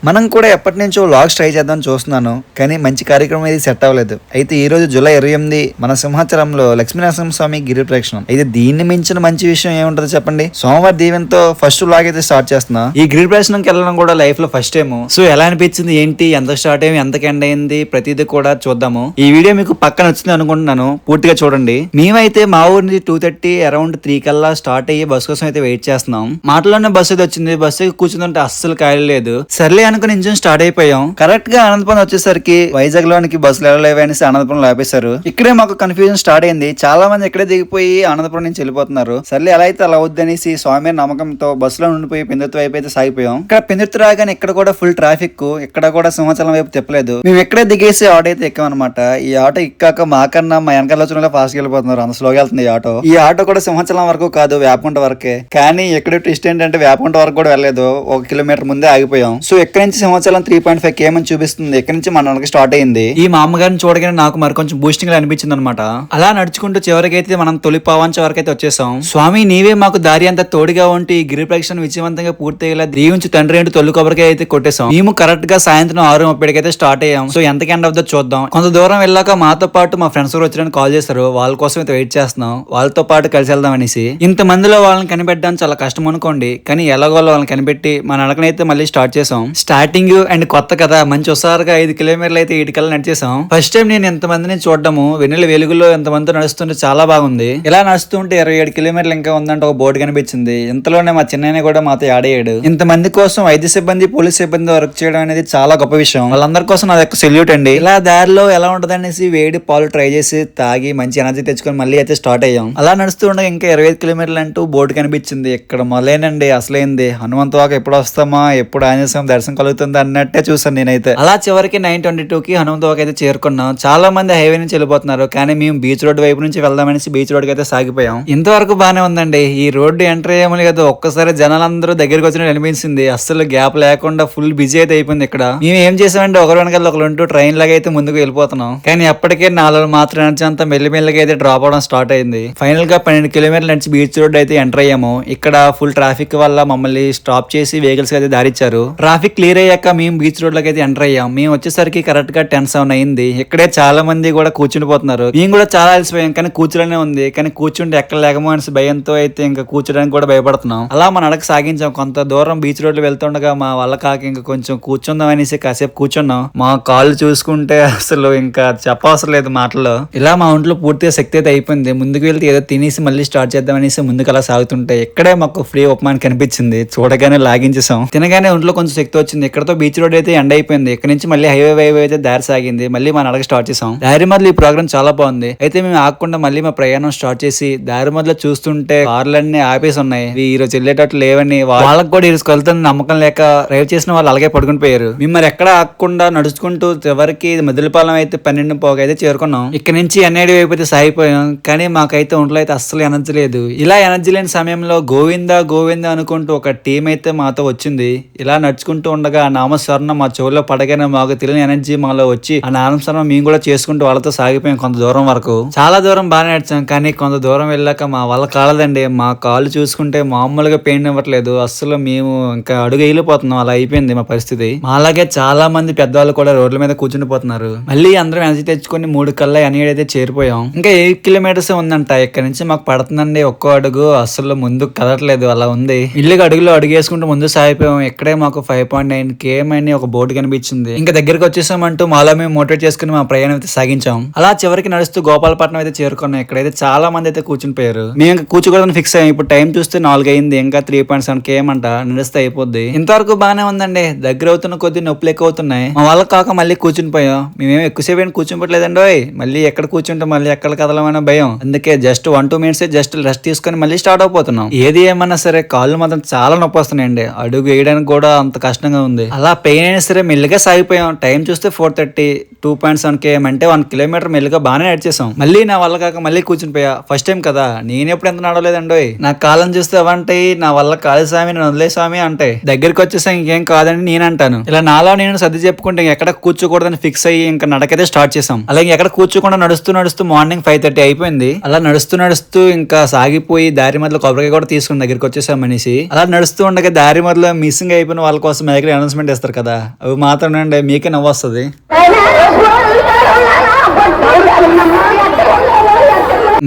మనం కూడా ఎప్పటి నుంచో వ్లాగ్స్ ట్రై చేద్దాం చూస్తున్నాను, కానీ మంచి కార్యక్రమం ఇది సెట్ అవ్వలేదు. అయితే ఈ రోజు జూలై 28 మన సింహాచలంలో లక్ష్మీనరసింహస్వామి గిరి ప్రదక్షిణం. అయితే దీన్ని మించిన మంచి విషయం ఏముంటుందో చెప్పండి. సోమవారం దీవెనతో ఫస్ట్ వ్లాగ్ అయితే స్టార్ట్ చేస్తున్నా. ఈ గిరి ప్రదక్షిణంకి వెళ్ళడం కూడా లైఫ్ లో ఫస్ట్ టైం. సో ఎలా అనిపించింది, ఏంటి, ఎంత స్టార్ట్ అయ్యి ఎంతకి ఎండ్ అయింది, ప్రతిదీ కూడా చూద్దాము. ఈ వీడియో మీకు పక్కన వచ్చింది అనుకుంటున్నాను, పూర్తిగా చూడండి. మేమైతే మా ఊరి 2:30 అరౌండ్ 3 కల్లా స్టార్ట్ అయ్యి బస్ కోసం అయితే వెయిట్ చేస్తున్నాం. మాటలోనే బస్సు అయితే వచ్చింది. బస్సు కూర్చుందంటే అస్సలు ఖాళీ లేదు. సర్లే అనుకుని ఇంజిన్ స్టార్ట్ అయిపోయాం. కరెక్ట్ గా అనంతపురం వచ్చేసరికి వైజాగ్ లోనికి బస్సులు వెళ్ళలేవు అనేసి అనంతపురం ఆపేశారు. ఇక్కడే మాకు కన్ఫ్యూజన్ స్టార్ట్ అయింది. చాలా మంది ఇక్కడే దిగిపోయి అనంతపురం నుంచి వెళ్ళిపోతున్నారు. సర్లే ఎలా అయితే అలా వద్దనేసి స్వామి నమ్మకంతో బస్సులో ఉండిపోయి పెందుర్తి వైపు అయితే సాగిపోయాం. ఇక్కడ పెందుర్తి రాగానే ఇక్కడ కూడా ఫుల్ ట్రాఫిక్. ఇక్కడ కూడా సింహాచలం వైపు తిప్పలేదు. మేము ఎక్కడే దిగేసి ఆటో అయితే ఎక్కామన్నమాట. ఈ ఆటో ఎక్కాక మాకన్నా మా వెనకాల వచ్చిన ఫాస్ట్ వెళ్ళిపోతున్నారు. అంత స్లోగా వెళ్తుంది ఈ ఆటో. ఈ ఆటో కూడా సింహాచలం వరకు కాదు, వేపకుంట వరకే. కానీ ఎక్కడ ట్విస్ట్ ఏంటంటే వేపకుంట వరకు కూడా వెళ్ళలేదు, 1 కిలోమీటర్ ముందే ఆగిపోయాం. సో ఎక్కడి నుంచి సింహాచలం 3.5 km అని చూపిస్తుంది. ఇక్కడ నుంచి మనకి స్టార్ట్ అయింది. ఈ మా అమ్మగారిని చూడగానే నాకు మరి కొంచెం బూస్టింగ్ అనిపించింది అనమాట. అలా నడుచుకుంటూ చివరికైతే మనం తొలి పావంచ వరకు అయితే వచ్చేసాం. స్వామి నీవే మాకు దారి అంతా తోడుగా ఉంటే ఈ గిరి ప్రదక్షిణ విజయవంతంగా పూర్తయ్యేలా దీవించి తండ్రి ఏంటి తొలి కొబ్బరికాయ అయితే కొట్టేసాం. మేము కరెక్ట్ గా సాయంత్రం 6:30 అయితే స్టార్ట్ అయ్యాం. సో ఎంతకి ఎండ్ అవుతుందో చూద్దాం. కొంత దూరం వెళ్ళాక మాతో పాటు మా ఫ్రెండ్స్ కూడా వచ్చారని కాల్ చేశారు. వాళ్ళ కోసం అయితే వెయిట్ చేస్తున్నాం. వాళ్ళతో పాటు కలిసి వెళ్దాం అనేసి. ఇంత మందిలో వాళ్ళని కనిపెట్టడానికి చాలా కష్టం అనుకోండి, కానీ ఎలాగో వాళ్ళని కనిపెట్టి మన నడకనైతే మళ్ళీ స్టార్ట్ చేసాం. స్టార్టింగ్ అండ్ కొత్త కదా, మంచి ఒకసారిగా 5 కిలోమీటర్లు అయితే 7 కల్లా నడిచేసాం. ఫస్ట్ టైం నేను ఎంత మందిని చూడడము, వెన్నెల వెలుగులో ఎంత మందితో నడుస్తుంటే చాలా బాగుంది. ఇలా నడుస్తుంటే 27 కిలోమీటర్లు ఇంకా ఉందంటే ఒక బోర్డు కనిపించింది. ఇంతలోనే మా చిన్నయ్య కూడా మాతో ఆడేయాడు. ఇంతమంది కోసం వైద్య సిబ్బంది, పోలీస్ సిబ్బంది వర్క్ చేయడం అనేది చాలా గొప్ప విషయం. వాళ్ళందరి కోసం నా యొక్క సెల్యూట్ అండి. ఇలా దారిలో ఎలా ఉంటది అనేసి వేడి పాలు ట్రై చేసి తాగి మంచి ఎనర్జీ తెచ్చుకొని మళ్ళీ అయితే స్టార్ట్ అయ్యాం. అలా నడుస్తూ ఉండగా ఇంకా 25 కిలోమీటర్లు అంటూ బోర్డు కనిపించింది. ఇక్కడ మొదలైనండి అసలైంది. హనుమంతవాక ఎప్పుడు వస్తామా, ఎప్పుడు ఆంజనేయ స్వామి దర్శనం కలుగుతుంది అన్నట్టే చూసాను నేనైతే. అలా చివరికి 9:22కి హనుమంతవాక అయితే చేరుకున్నాం. చాలా మంది హైవే నుంచి వెళ్ళిపోతున్నారు, కానీ మేము బీచ్ రోడ్ వైపు నుంచి వెళ్దామనేసి బీచ్ రోడ్ కి అయితే సాగిపోయాం. ఇంతవరకు బానే ఉందండి. ఈ రోడ్డు ఎంటర్ అయ్యామని కదా ఒక్కసారి జనాలందరూ దగ్గరికి వచ్చినట్టు అనిపించింది. అస్సలు గ్యాప్ లేకుండా ఫుల్ బిజీ అయితే అయిపోయింది. ఇక్కడ మేము ఏం చేసామంటే ఒకరి వెనకాల ఒకరు ఉంటూ ట్రైన్ లాగా అయితే ముందుకు వెళ్ళిపోతున్నాం. కానీ అప్పటికే 4 మాత్రం నడిచి అంతా మెల్లిమెల్లిగా అయితే డ్రాప్ అవడం స్టార్ట్ అయింది. ఫైనల్ గా 12 కిలోమీటర్లు నడిచి బీచ్ రోడ్ అయితే ఎంటర్ అయ్యాము. ఇక్కడ ఫుల్ ట్రాఫిక్ వల్ల మమ్మల్ని స్టాప్ చేసి వెహికల్స్ అయితే దారిచ్చారు. ట్రాఫిక్ క్లియర్ అయ్యాక మేము బీచ్ రోడ్ లోకి అయితే ఎంటర్ అయ్యాం. మేము వచ్చేసరికి కరెక్ట్ గా 10:07 అయింది. ఇక్కడే చాలా మంది కూడా కూర్చుండిపోతున్నారు. మేము కూడా చాలా అలసిపోయాం, కానీ కూర్చోనే ఉంది. కానీ కూర్చుంటే ఎక్కడ లేకమో అనేసి భయంతో అయితే ఇంకా కూర్చోడానికి కూడా భయపడుతున్నాం. అలా మన నడక సాగించాం. కొంత దూరం బీచ్ రోడ్ లో వెళ్తుండగా మా వల్ల కాక ఇంకా కొంచెం కూర్చుందాం అనేసి కాసేపు కూర్చున్నాం. మా కాళ్ళు చూసుకుంటే అసలు ఇంకా చెప్పవసరం లేదు మాటలో. ఇలా మా ఒంట్లో పూర్తిగా శక్తి అయితే అయిపోయింది. ముందుకు వెళ్తే ఏదో తినేసి మళ్ళీ స్టార్ట్ చేద్దాం అనేసి ముందుకు అలా సాగుతుంటే ఇక్కడే మాకు ఫ్రీ ఉపమానం కనిపించింది. చూడగానే లాగించేసాం. తినగానే ఒంట్లో కొంచెం శక్తి వచ్చింది. ఇక్కడతో బీచ్ రోడ్ అయితే ఎండ్ అయిపోయింది. ఇక్కడ నుంచి మళ్ళీ హైవే వైపు అయితే దారి సాగింది. మళ్ళీ మా నడక స్టార్ట్ చేసాం. దారి మధ్యలో ఈ ప్రోగ్రామ్ చాలా బాగుంది. అయితే మేము ఆగకుండా మళ్ళీ మా ప్రయాణం స్టార్ట్ చేసి దారి మధ్యలో చూస్తుంటే కార్లన్నీ ఆపేసి ఉన్నాయి. ఈ రోజు వెళ్ళేటట్లు లేవని వాళ్ళకి కూడా ఈరోజు కలుతుంది నమ్మకం లేక డ్రైవ్ చేసిన వాళ్ళు అలాగే పడుకుని పోయారు. మేము మరి ఎక్కడ ఆగకుండా నడుచుకుంటూ చివరికి మదిలిపాలెం అయితే 12:15 అయితే చేరుకున్నాం. ఇక్కడ నుంచి ఎన్ఐడి వైపు అయితే సాగిపోయాం. కానీ మాకైతే ఒంట్లో అయితే అస్సలు ఎనర్జీ లేదు. ఇలా ఎనర్జీ లేని సమయంలో గోవిందా గోవిందా అనుకుంటూ ఒక టీం అయితే మాతో వచ్చింది. ఇలా నడుచుకుంటూ ఉండగా ఆ నామస్మరణ మా చెవుల్లో పడగానే మాకు తెలియని ఎనర్జీ మాలో వచ్చి ఆ నామస్మరణ మేము కూడా చేసుకుంటూ వాళ్ళతో సాగిపోయాం. కొంత దూరం వరకు చాలా దూరం బాగా నడిచాం. కానీ కొంత దూరం వెళ్ళాక మా వల్ల కాలదండి. మా కాళ్ళు చూసుకుంటే మామూలుగా పెయిన్ ఇవ్వట్లేదు. అస్సలు మేము ఇంకా అడుగు వెళ్ళిపోతున్నాం. అలా అయిపోయింది మా పరిస్థితి. అలాగే చాలా మంది పెద్దవాళ్ళు కూడా రోడ్ల మీద కూర్చుండిపోతున్నారు. మళ్ళీ అందరం ఎనర్జీ తెచ్చుకొని 3 కల్లా ఎనీడ్ అయితే చేరిపోయాం. ఇంకా 8 కిలోమీటర్స్ ఉందంట. ఇక్కడ నుంచి మాకు పడుతుందండి ఒక్కో అడుగు. అస్సలు ముందు కదలట్లేదు, అలా ఉంది. ఇల్లుకి అడుగులో అడుగు వేసుకుంటూ ముందు సాగిపోయాం. ఇక్కడే మాకు 5.9 km అని ఒక బోర్డు కనిపించింది. ఇంకా దగ్గరికి వచ్చేసామంటూ మాలో మేము మోటివేట్ చేసుకుని మా ప్రయాణం అయితే సాగించాం. అలా చివరికి నడుస్తూ గోపాలపట్నం అయితే చేరుకున్నాం. ఇక్కడైతే చాలా మంది అయితే కూర్చుని పోయారు. మేము ఇంకా కూర్చోకూడదని ఫిక్స్ అయ్యాం. ఇప్పుడు టైం చూస్తే 4 అయింది. ఇంకా 3.7 km అంట నడిస్తే అయిపోద్ది. ఇంతవరకు బాగానే ఉందండి. దగ్గర అవుతున్న కొద్ది నొప్పులు ఎక్కువ అవుతున్నాయి. మా వాళ్ళకి కాక మళ్ళీ కూర్చుని పోయాం. మేమేం ఎక్కువసేపు ఏం కూర్చుంపట్లేదండి. మళ్ళీ ఎక్కడ కూర్చుంటే మళ్ళీ ఎక్కడ కదలమనే భయం. అందుకే జస్ట్ 1-2 మినిట్స్ జస్ట్ రెస్ట్ తీసుకొని మళ్ళీ స్టార్ట్ అయిపోతున్నాం. ఏది ఏమన్నా సరే కాళ్ళు మాత్రం చాలా నొప్పి వస్తున్నాయండి. అడుగు వేయడానికి కూడా అంత కష్టంగా ఉంది. అలా పెయిన్ అయినా సరే మెల్లిగా సాగిపోయాం. టైం చూస్తే 4:30, 2.7 km అంటే 1 కిలోమీటర్ మెల్లిగా బాగానే నడిచేసాం. మళ్ళీ నా వల్ల కాక మళ్ళీ కూర్చుని పోయా. ఫస్ట్ టైం కదా, నేను ఎప్పుడు ఎంత నడవలేదండి. నా కాలం చూస్తే అవంటాయి, నా వల్ల కాదు స్వామి, నేను వదిలే స్వామి అంటే. దగ్గరికి వచ్చేసా ఇంకేం కాదని నేను అంటాను. ఇలా నాలో నేను సర్ది చెప్పుకుంటే ఎక్కడ కూర్చోకూడదని ఫిక్స్ అయ్యి ఇంకా నడకైతే స్టార్ట్ చేసాం. అలాగే ఎక్కడ కూర్చోకుండా నడుస్తూ నడుస్తూ మార్నింగ్ 5:30 అయిపోయింది. అలా నడుస్తూ ఇంకా సాగిపోయి దారి మధ్యలో కొబ్బరికాయ కూడా తీసుకుని దగ్గరికి వచ్చేసాం మనిషి. అలా నడుస్తూ ఉండగా దారి మధ్యలో మిస్సింగ్ అయిపోయిన వాళ్ళ కోసం మైక్లో అనౌన్స్మెంట్ ఇస్తారు కదా, అవి మాత్రం మీకే నవ్వు వస్తుంది.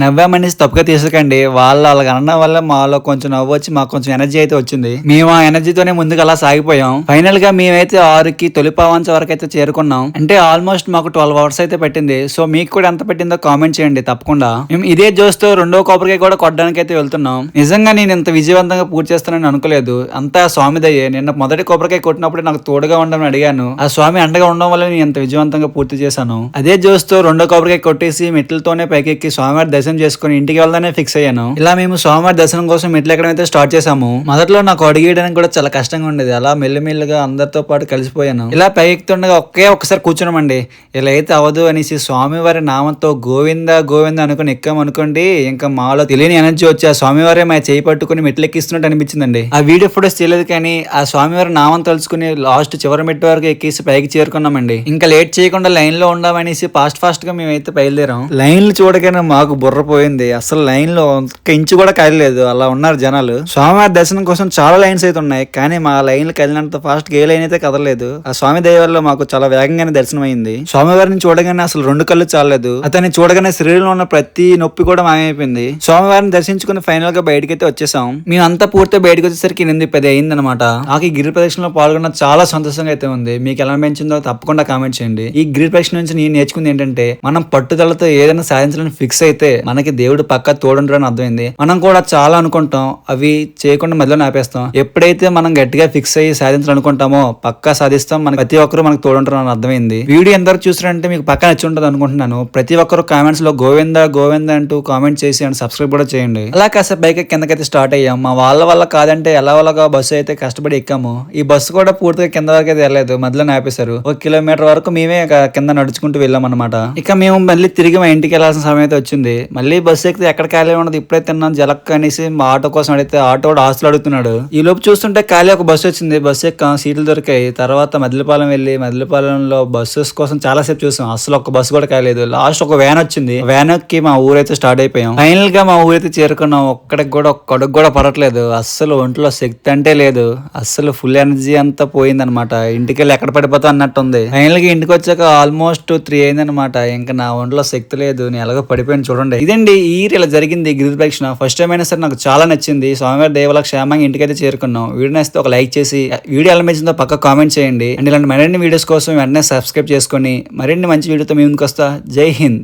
నవ్వామనేసి తప్పుగా తీసుకోకండి, వాళ్ళు అలాగ అనడం వల్ల మాలో కొంచెం నవ్వు వచ్చి మాకు కొంచెం ఎనర్జీ అయితే వచ్చింది. మేము ఆ ఎనర్జీతోనే ముందుకు అలా సాగిపోయాం. ఫైనల్ గా మేమైతే 6కి తొలి పావంచ వరకు అయితే చేరుకున్నాం. అంటే ఆల్మోస్ట్ మాకు 12 అవర్స్ అయితే పట్టింది. సో మీకు కూడా ఎంత పట్టిందో కామెంట్ చేయండి తప్పకుండా. మేము ఇదే జోస్తో రెండో కొబ్బరికాయ కూడా కొట్టడానికి అయితే వెళ్తున్నాం. నిజంగా నేను ఇంత విజయవంతంగా పూర్తి చేస్తానని అనుకోలేదు. అంతా స్వామి దయ్యే. నిన్న మొదటి కొబ్బరికాయ కొట్టినప్పుడు నాకు తోడుగా ఉండమని అడిగాను. ఆ స్వామి అండగా ఉండడం వల్ల నేను ఇంత విజయవంతంగా పూర్తి చేశాను. అదే జోస్తో రెండో కొబ్బరికాయ కొట్టేసి మెట్లతోనే పైకెక్కి స్వామివారి దర్శనం చేసుకుని ఇంటికి వెళ్దానే ఫిక్స్ అయ్యాను. ఇలా మేము స్వామివారి దర్శనం కోసం మెట్లు ఎక్కడం అయితే స్టార్ట్ చేసాము. మొదట్లో నాకు అడిగేయడానికి కూడా చాలా కష్టంగా ఉండేది. అలా మెల్లిమెల్లిగా అందరితో పాటు కలిసిపోయాను. ఇలా పైకెత్తుండగా ఒకసారి కూర్చున్నామండి. ఇలా అయితే అవదు అనేసి స్వామివారి నామంతో గోవింద గోవింద అనుకుని ఎక్కామనుకోండి, ఇంకా మాలో తెలియని ఎనర్జీ వచ్చి ఆ స్వామివారే మా చేయి పట్టుకుని మెట్లు ఎక్కిస్తున్నట్టు అనిపించిందండి. ఆ వీడియో ఫోటోస్ చేయలేదు కానీ ఆ స్వామివారి నామం తలుచుకుని లాస్ట్ చివరి మెట్టు వరకు ఎక్కేసి పైకి చేరుకున్నామండి. ఇంకా లేట్ చేయకుండా లైన్ లో ఉండామనేసి ఫాస్ట్ గా మేమైతే బయలుదేరాం. లైన్లు చూడగానే మాకు బుర్ర పోయింది. అసలు లైన్ లో ఒక ఇంచు కూడా కదలేదు, అలా ఉన్నారు జనాలు. స్వామివారి దర్శనం కోసం చాలా లైన్స్ అయితే ఉన్నాయి, కానీ మా లైన్లు కదిలినంత ఫాస్ట్ గా ఏ లైన్ అయితే కదలలేదు. ఆ స్వామి దయ వల్ల మాకు చాలా వేగంగానే దర్శనం అయింది. స్వామివారిని చూడగానే అసలు 2 కళ్ళు చాలలేదు. అతన్ని చూడగానే శరీరంలో ఉన్న ప్రతి నొప్పి కూడా మాయమైపోయింది. స్వామివారిని దర్శించుకుని ఫైనల్ గా బయటకి అయితే వచ్చేసాం. మేము అంతా పూర్తిగా బయటకు వచ్చేసరికి 8:10 అయిందనమాట. నాకు ఈ గిరి ప్రదక్షిణలో పాల్గొన్న చాలా సంతోషంగా అయితే ఉంది. మీకు ఎలా అనిపించిందో తప్పకుండా కామెంట్ చేయండి. ఈ గిరి ప్రదక్షిణ నుంచి నేను నేర్చుకుంది ఏంటంటే, మనం పట్టుదలతో ఏదైనా సాధించాలని ఫిక్స్ అయితే మనకి దేవుడు పక్క తోడుంటారని అర్థమైంది. మనం కూడా చాలా అనుకుంటాం, అవి చేయకుండా మధ్యలో ఆపేస్తాం. ఎప్పుడైతే మనం గట్టిగా ఫిక్స్ అయ్యి సాధించాలనుకుంటామో పక్కా సాధిస్తాం. మనకి ప్రతి ఒక్కరు మనకు తోడుంటారు అని అర్థమైంది. వీడియో ఎంతవరకు చూసారంటే మీకు పక్క నచ్చి ఉంటుంది అనుకుంటున్నాను. ప్రతి ఒక్కరు కామెంట్స్ లో గోవింద గోవింద అంటూ కామెంట్ చేసి అండ్ సబ్స్క్రైబ్ కూడా చేయండి. అలా కాసేపు బైక్ కిందకైతే స్టార్ట్ అయ్యాం. మా వాళ్ళ వల్ల కాదంటే ఎలాగోలాగా బస్సు అయితే కష్టపడి ఎక్కాము. ఈ బస్సు కూడా పూర్తిగా కింద వరకు అయితే వెళ్ళలేదు, మధ్యలో ఆపేశారు. 1 కిలోమీటర్ వరకు మేమే కింద నడుచుకుంటూ వెళ్ళాం అనమాట. ఇక మేము మళ్ళీ తిరిగి మా ఇంటికి వెళ్ళాల్సిన సమయం అయితే వచ్చింది. మళ్ళీ బస్సు ఎక్కితే ఎక్కడ ఖాళీ ఉండదు. ఇప్పుడే తిన్నాను జలక్ అనేసి మా ఆటో కోసం అడిగితే ఆటో కూడా ఆస్తులు అడుగుతున్నాడు. ఈ లోపు చూస్తుంటే ఖాళీ ఒక బస్సు వచ్చింది. బస్సు ఎక్కాం, సీట్లు దొరికాయి. తర్వాత మదిలిపాలెం వెళ్ళి మదిలిపాలెంలో బస్సెస్ కోసం చాలా సేపు చూసాం. అసలు ఒక బస్సు కూడా కాలేదు. లాస్ట్ ఒక వ్యాన్ వచ్చింది. వ్యాన్ ఎక్కి మా ఊరైతే స్టార్ట్ అయిపోయాం. ఫైనల్ గా మా ఊరైతే చేరుకున్నాం. ఒక్కడికి కూడా ఒక్క అడుగు కూడా పడట్లేదు. అస్సలు ఒంట్లో శక్తి అంటే లేదు. అస్సలు ఫుల్ ఎనర్జీ అంతా పోయిందనమాట. ఇంటికి వెళ్ళి ఎక్కడ పడిపోతా అన్నట్టుంది. ఫైనల్ గా ఇంటికి వచ్చాక ఆల్మోస్ట్ 3 అయిందనమాట. ఇంకా నా ఒంట్లో శక్తి లేదు, నేను ఎలాగో పడిపోయాను చూడండి. ఇదండి ఈ ఇలా జరిగింది గిరి ప్రదక్షిణ. ఫస్ట్ టైం అయినా సరే నాకు చాలా నచ్చింది. స్వామివారి దేవల క్షేమంగా ఇంటికైతే చేరుకున్నాం. వీడియో నచ్చితే ఒక లైక్ చేసి వీడియో ఎలా నచ్చిందో పక్క కామెంట్ చేయండి. అండ్ ఇలాంటి మరిన్ని వీడియోస్ కోసం వెంటనే సబ్స్క్రైబ్ చేసుకొని మరిన్ని మంచి వీడియోతో మీ ముందుకు వస్తా. జై హింద్.